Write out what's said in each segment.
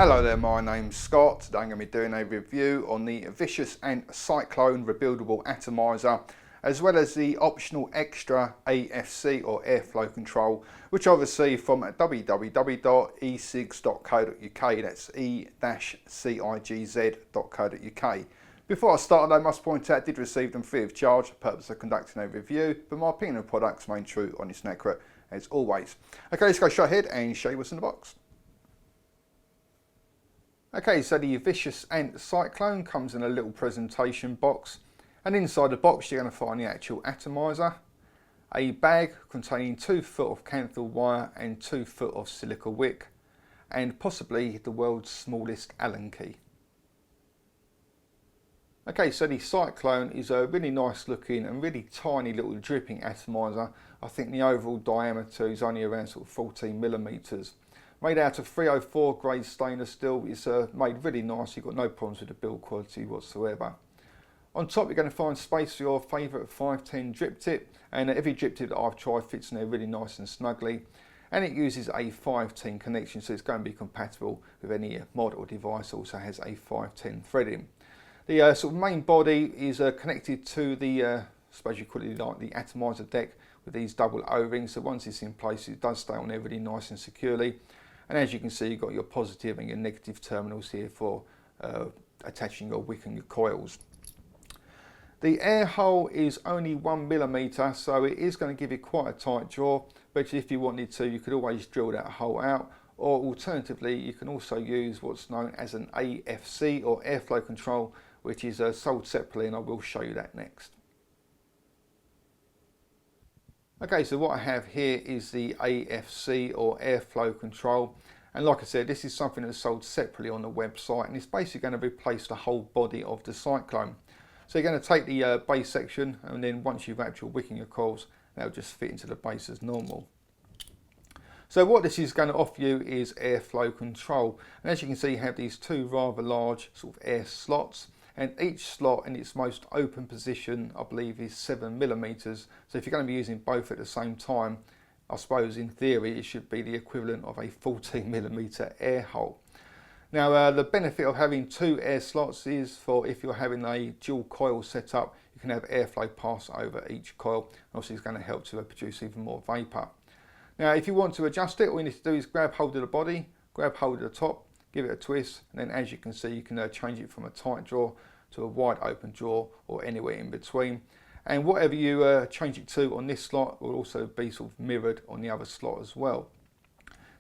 Hello there, my name's Scott. Today I'm going to be doing a review on the Vicious and Cyclone rebuildable atomizer, as well as the optional extra AFC or airflow control, which I received from www.e-cigs.co.uk. That's e-cigz.co.uk. Before I started, I must point out I did receive them free of charge for the purpose of conducting a review, but my opinion of products remain true, honest and accurate as always. Okay, let's go straight ahead and show you what's in the box. Okay, so the Vicious and Cyclone comes in a little presentation box, and inside the box you're going to find the actual atomizer, a bag containing 2 foot of candle wire and 2 foot of silica wick, and possibly the world's smallest Allen key. Okay, so the Cyclone is a really nice looking and really tiny little dripping atomizer. I think the overall diameter is only around sort of 14 millimeters. Made out of 304 grade stainless steel. It's made really nice. You've got no problems with the build quality whatsoever. On top you're going to find space for your favourite 510 drip tip, and every drip tip that I've tried fits in there really nice and snugly, and it uses a 510 connection, so it's going to be compatible with any mod or device. Also has a 510 threading. The sort of main body is connected to the, I suppose you call it like the atomizer deck, with these double O-rings, so once it's in place it does stay on there really nice and securely. And as you can see, you've got your positive and your negative terminals here for attaching your wick and your coils. The air hole is only 1 millimeter, so it is going to give you quite a tight draw, but if you wanted to, you could always drill that hole out, or alternatively you can also use what's known as an AFC or airflow control, which is sold separately, and I will show you that next. Okay, so what I have here is the AFC or airflow control, and like I said, this is something that's sold separately on the website, and it's basically going to replace the whole body of the Cyclone. So you're going to take the base section, and then once you've actually wicking your coils, they'll just fit into the base as normal. So what this is going to offer you is airflow control, and as you can see you have these 2 rather large sort of air slots, and each slot in its most open position I believe is 7 millimeters. So if you're going to be using both at the same time, I suppose in theory it should be the equivalent of a 14 millimeter air hole. Now the benefit of having 2 air slots is for if you're having a dual coil setup, you can have airflow pass over each coil. Obviously it's going to help to produce even more vapor. Now if you want to adjust it, all you need to do is grab hold of the body, grab hold of the top, give it a twist, and then as you can see you can change it from a tight draw to a wide open draw or anywhere in between. And whatever you change it to on this slot will also be sort of mirrored on the other slot as well.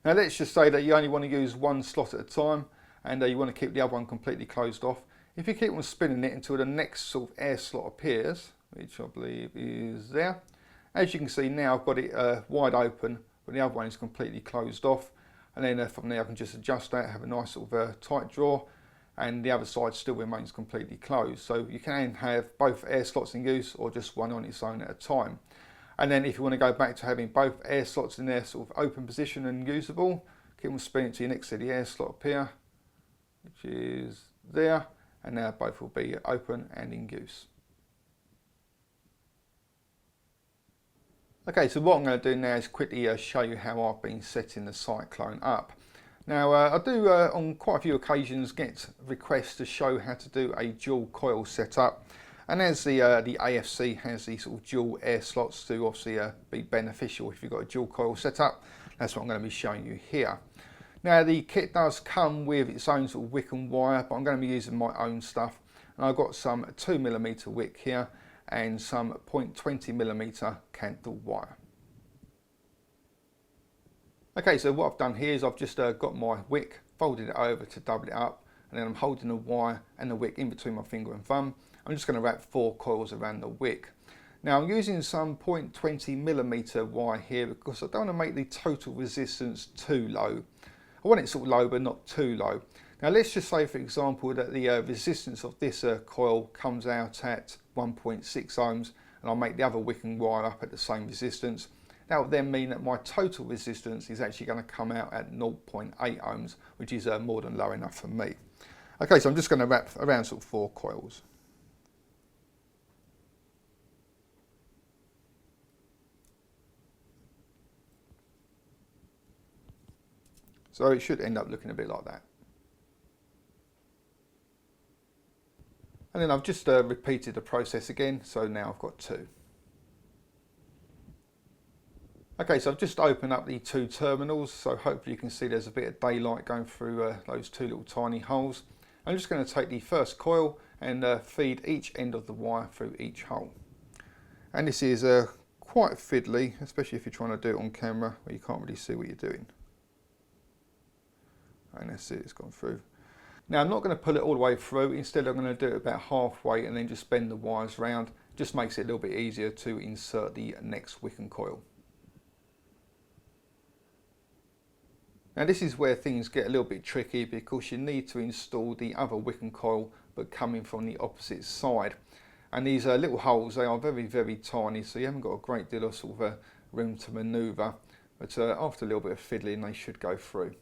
Now let's just say that you only want to use one slot at a time, and you want to keep the other one completely closed off. If you keep on spinning it until the next sort of air slot appears, which I believe is there, as you can see now I've got it wide open, but the other one is completely closed off. And then from there I can just adjust that, have a nice sort of tight draw, and the other side still remains completely closed. So you can have both air slots in use or just one on its own at a time. And then if you want to go back to having both air slots in their sort of open position and usable, keep on spinning to your next to the air slot up here, which is there, and now both will be open and in use. Okay, so what I'm going to do now is quickly show you how I've been setting the Cyclone up. Now I do on quite a few occasions get requests to show how to do a dual coil setup, and as the AFC has these sort of dual air slots to obviously be beneficial if you've got a dual coil setup, that's what I'm going to be showing you here. Now the kit does come with its own sort of wick and wire, but I'm going to be using my own stuff, and I've got some 2 millimeter wick here and some 0.20 millimeter candle wire. Okay, so what I've done here is I've just got my wick, folded it over to double it up, and then I'm holding the wire and the wick in between my finger and thumb. I'm just going to wrap 4 coils around the wick. Now I'm using some 0.20 millimeter wire here because I don't want to make the total resistance too low. I want it sort of low but not too low. Now let's just say for example that the resistance of this coil comes out at 1.6 ohms, and I'll make the other wick and wire up at the same resistance. That will then mean that my total resistance is actually going to come out at 0.8 ohms, which is more than low enough for me. Okay, so I'm just going to wrap around sort of 4 coils. So it should end up looking a bit like that. And then I've just repeated the process again, so now I've got 2. Okay, so I've just opened up the 2 terminals, so hopefully you can see there's a bit of daylight going through those 2 little tiny holes. I'm just going to take the first coil and feed each end of the wire through each hole. And this is quite fiddly, especially if you're trying to do it on camera where you can't really see what you're doing. And that's it, it's gone through. Now I'm not going to pull it all the way through, instead I'm going to do it about halfway and then just bend the wires round. Just makes it a little bit easier to insert the next wick and coil. Now this is where things get a little bit tricky, because you need to install the other wick and coil but coming from the opposite side. And these little holes, they are very, very tiny, so you haven't got a great deal of sort of room to manoeuvre. But after a little bit of fiddling, they should go through.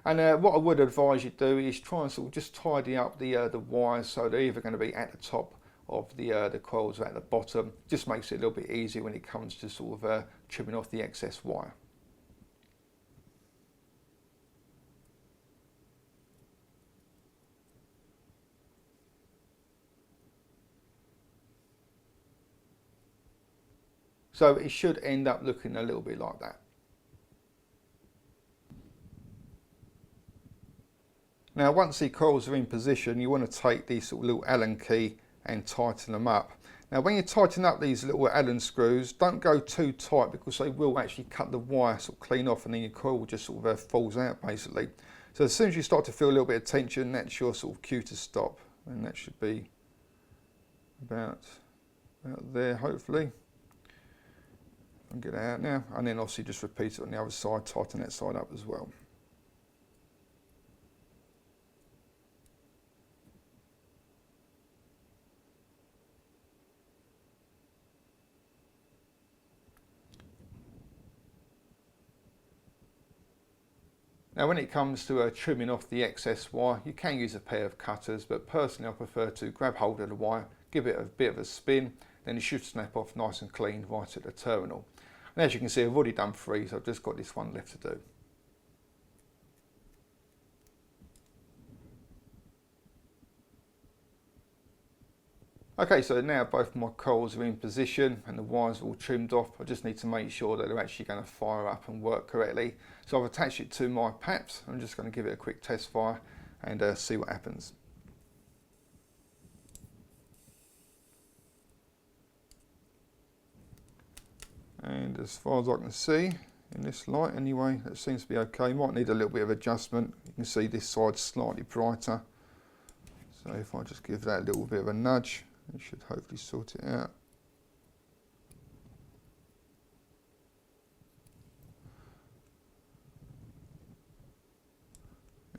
And what I would advise you do is try and sort of just tidy up the wires, so they're either going to be at the top of the coils or at the bottom. Just makes it a little bit easier when it comes to sort of trimming off the excess wire. So it should end up looking a little bit like that. Now once the coils are in position, you want to take these sort of little Allen key and tighten them up. Now when you tighten up these little Allen screws, don't go too tight, because they will actually cut the wire sort of clean off, and then your coil will just sort of falls out basically. So as soon as you start to feel a little bit of tension, that's your sort of cue to stop, and that should be about there hopefully. I'll get it out now, and then obviously just repeat it on the other side, tighten that side up as well. Now when it comes to trimming off the excess wire, you can use a pair of cutters, but personally I prefer to grab hold of the wire, give it a bit of a spin, then it should snap off nice and clean right at the terminal. And as you can see, I've already done 3, so I've just got this one left to do. Okay, so now both my coils are in position and the wires are all trimmed off. I just need to make sure that they're actually going to fire up and work correctly. So I've attached it to my paps. I'm just going to give it a quick test fire and see what happens. And as far as I can see, in this light anyway, that seems to be okay. Might need a little bit of adjustment. You can see this side's slightly brighter. So if I just give that a little bit of a nudge, it should hopefully sort it out.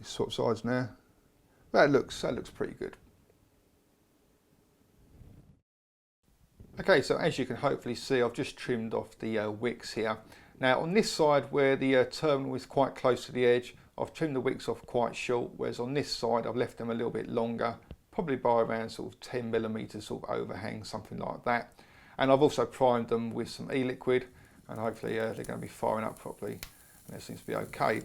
Swap sides now. That looks pretty good. Okay, so as you can hopefully see, I've just trimmed off the wicks here. Now on this side where the terminal is quite close to the edge, I've trimmed the wicks off quite short, whereas on this side I've left them a little bit longer, probably by around sort of 10mm sort of overhang, something like that. And I've also primed them with some e-liquid, and hopefully they're going to be firing up properly, and that seems to be okay.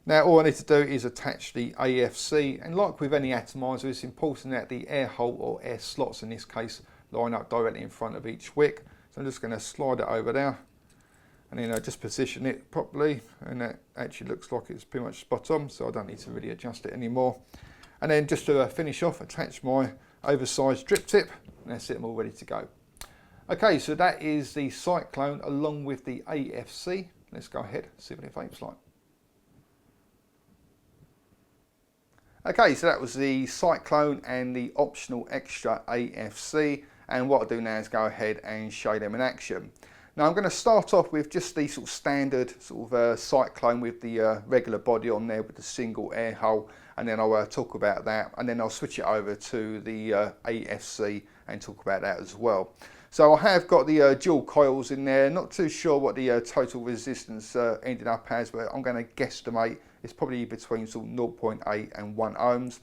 Now all I need to do is attach the AFC, and like with any atomizer, it's important that the air hole, or air slots in this case, line up directly in front of each wick. So I'm just going to slide it over there, and then just position it properly, and that actually looks like it's pretty much spot on, so I don't need to really adjust it anymore. And then just to finish off, attach my oversized drip tip, and that's it, I'm all ready to go. Okay, so that is the Cyclone along with the AFC. Let's go ahead and see what it vapes like. Okay, so that was the Cyclone and the optional extra AFC, and what I'll do now is go ahead and show them in action. Now I'm going to start off with just the sort of standard sort of Cyclone with the regular body on there with the single air hole, and then I'll talk about that, and then I'll switch it over to the AFC and talk about that as well. So I have got the dual coils in there, not too sure what the total resistance ended up as, but I'm going to guesstimate it's probably between sort of 0.8 and 1 ohms.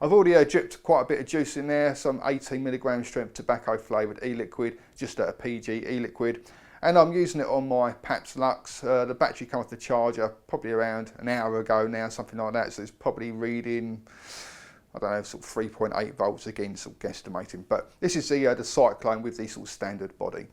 I've already dripped quite a bit of juice in there, some 18mg strength tobacco flavoured e-liquid, just a PG e-liquid. And I'm using it on my Paps Lux. The battery came off the charger probably around an hour ago now, something like that. So it's probably reading, I don't know, sort of 3.8 volts again, sort of guesstimating. But this is the Cyclone with the sort of standard body.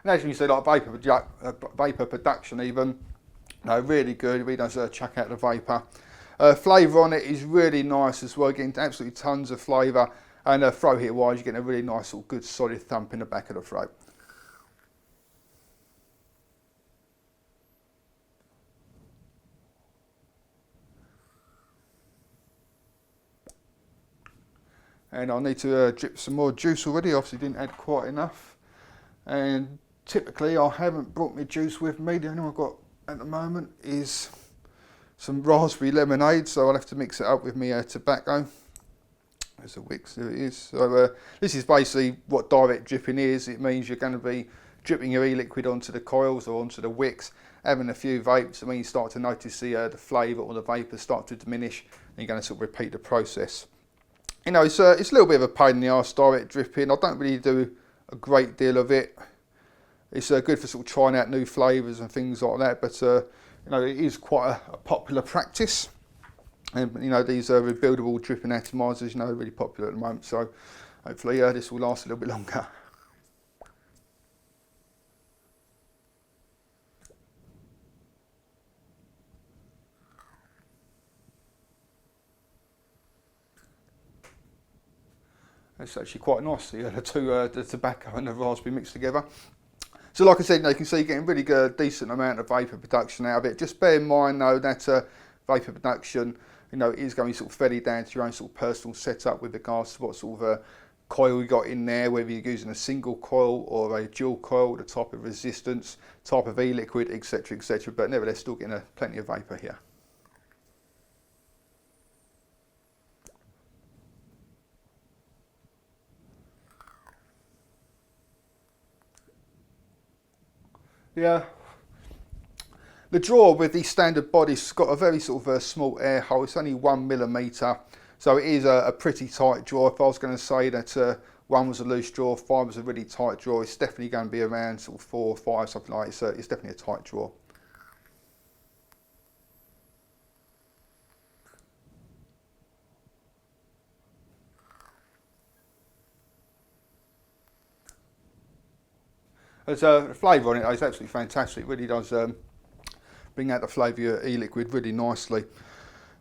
And as you can see, like vapor production even, no, really good. Really does chuck out the vapor. Flavour on it is really nice as well, getting absolutely tons of flavour. And throat hit wise, you're getting a really nice, sort of good solid thump in the back of the throat. And I need to drip some more juice already. Obviously didn't add quite enough. And typically I haven't brought my juice with me. The only one I've got at the moment is some raspberry lemonade, so I'll have to mix it up with my tobacco. There's a wick, there it is. So this is basically what direct dripping is. It means you're going to be dripping your e-liquid onto the coils or onto the wicks, having a few vapes, and when you start to notice the flavour or the vapour start to diminish, then you're going to sort of repeat the process. You know, it's a little bit of a pain in the arse, direct dripping. I don't really do a great deal of it. It's good for sort of trying out new flavours and things like that, but you know, it is quite a popular practice. And you know, these rebuildable dripping atomizers, you know, are really popular at the moment, so hopefully this will last a little bit longer. It's actually quite nice, the tobacco and the raspberry mixed together. So like I said, you can see you're getting really good, decent amount of vapour production out of it. Just bear in mind though that vapour production, you know, is going sort of fairly down to your own sort of personal setup with regards to what sort of coil you got in there, whether you're using a single coil or a dual coil, the type of resistance, type of e-liquid, etc, etc. But nevertheless, still getting plenty of vapour here. Yeah. The drawer with the standard body's got a very sort of small air hole. It's only 1mm, so it is a pretty tight drawer. If I was going to say that one was a loose drawer, 5 was a really tight drawer, it's definitely going to be around sort of 4 or 5, something like that. So it's definitely a tight drawer. There's the flavour on it is absolutely fantastic. It really does bring out the flavour of your e-liquid really nicely.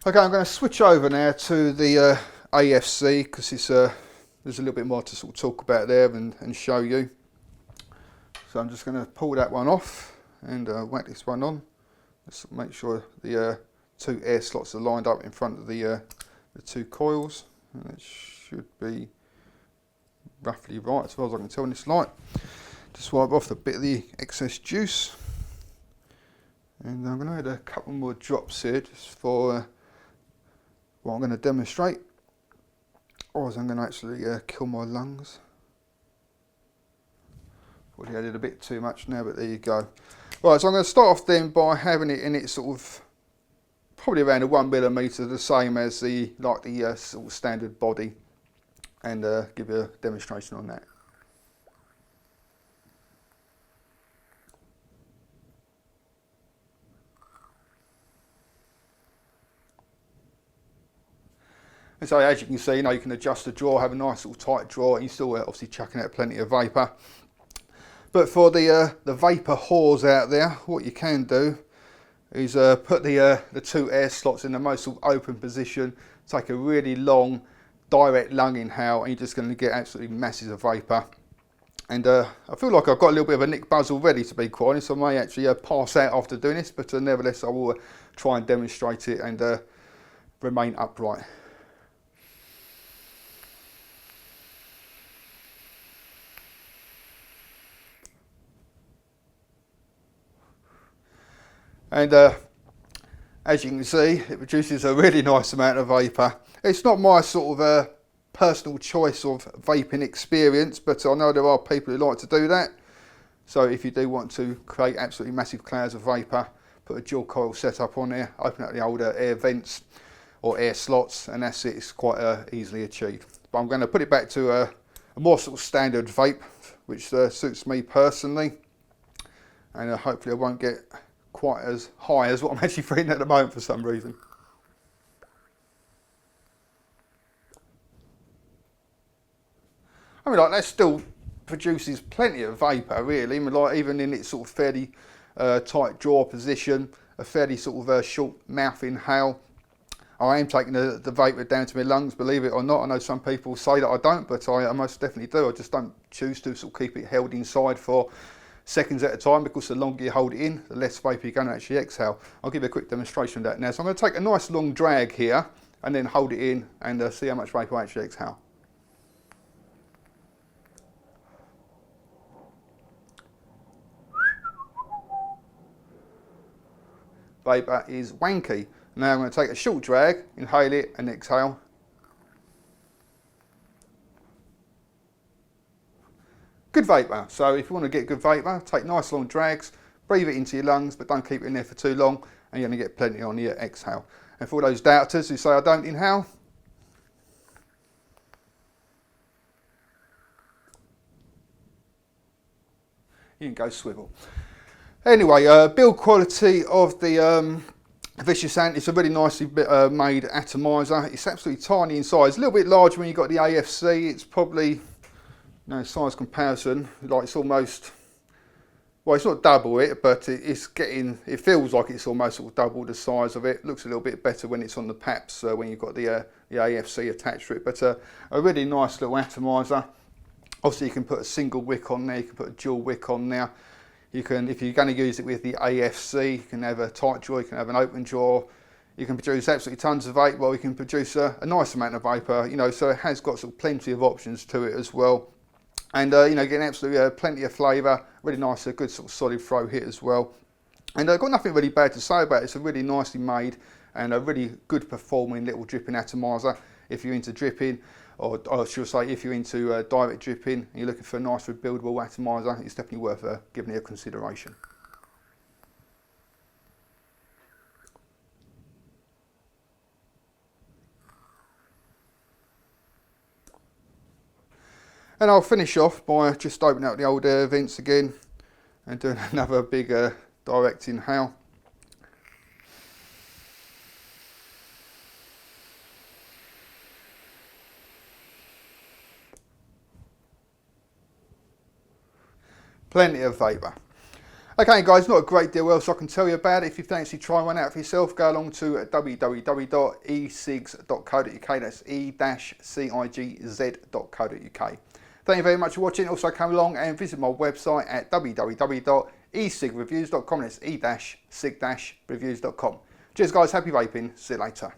Okay, I'm going to switch over now to the AFC because it's there's a little bit more to sort of talk about there and show you. So I'm just going to pull that one off and whack this one on. Let's make sure the 2 air slots are lined up in front of the 2 coils. And it should be roughly right as far as I can tell in this light. Just wipe off the bit of the excess juice. And I'm going to add a couple more drops here just for what I'm going to demonstrate. Or I'm going to actually kill my lungs. Probably added a bit too much now, but there you go. Right, so I'm going to start off then by having it in its sort of probably around a 1mm, the same as the sort of standard body, and give you a demonstration on that. And so as you can see, you can adjust the drawer, have a nice sort of tight drawer, and you're still obviously chucking out plenty of vapour. But for the vapour whores out there, what you can do is put the 2 air slots in the most sort of open position, take a really long direct lung inhale, and you're just going to get absolutely masses of vapour. And I feel like I've got a little bit of a nick buzz already, to be quite honest. I may actually pass out after doing this, but nevertheless I will try and demonstrate it and remain upright. And As you can see, it produces a really nice amount of vapour. It's not my sort of personal choice of vaping experience, but I know there are people who like to do that. So if you do want to create absolutely massive clouds of vapour, put a dual coil setup on there, open up the older air vents or air slots, and that's it. It's quite easily achieved. But I'm going to put it back to a more sort of standard vape, which suits me personally, and hopefully I won't get quite as high as what I'm actually feeling at the moment for some reason. I mean, like, that still produces plenty of vapour, really. I mean, like, even in its sort of fairly tight draw position, a fairly sort of short mouth inhale. I am taking the vapour down to my lungs, believe it or not. I know some people say that I don't, but I most definitely do. I just don't choose to sort of keep it held inside for seconds at a time, because the longer you hold it in, the less vapour you're going to actually exhale. I'll give you a quick demonstration of that now. So I'm going to take a nice long drag here and then hold it in and see how much vapour I actually exhale. Vapour is wanky. Now I'm going to take a short drag, inhale it and exhale. Good vapour. So if you want to get good vapour, take nice long drags, breathe it into your lungs, but don't keep it in there for too long, and you're going to get plenty on your exhale. And for all those doubters who say I don't inhale, you can go swivel. Anyway, build quality of the Vicious Ant. It's a really nicely made atomizer. It's absolutely tiny in size, a little bit larger when you've got the AFC. It's probably, no size comparison, like it's almost, well, it's not double it, but it's getting, it feels like it's almost sort of double the size of it. Looks a little bit better when it's on the PAPs, when you've got the AFC attached to it, but a really nice little atomizer. Obviously you can put a single wick on there, you can put a dual wick on there. You can, if you're going to use it with the AFC, you can have a tight draw, you can have an open draw. You can produce absolutely tons of vape, well, you can produce a nice amount of vapour, you know, so it has got sort of plenty of options to it as well. And you know, getting absolutely plenty of flavour, really nice, a good sort of solid throw hit as well. And I've got nothing really bad to say about it. It's a really nicely made and a really good performing little dripping atomizer. If you're into dripping, or should I say, if you're into direct dripping and you're looking for a nice rebuildable atomizer, it's definitely worth giving it a consideration. And I'll finish off by just opening up the old air vents again and doing another big direct inhale. Plenty of vapour. Okay guys, not a great deal else I can tell you about it. If you fancy trying one out for yourself, go along to www.e-cig.co.uk. That's e-cigz.co.uk. Thank you very much for watching. Also come along and visit my website at www.ecigreviews.com. That's e-cig-reviews.com. Cheers guys, happy vaping. See you later.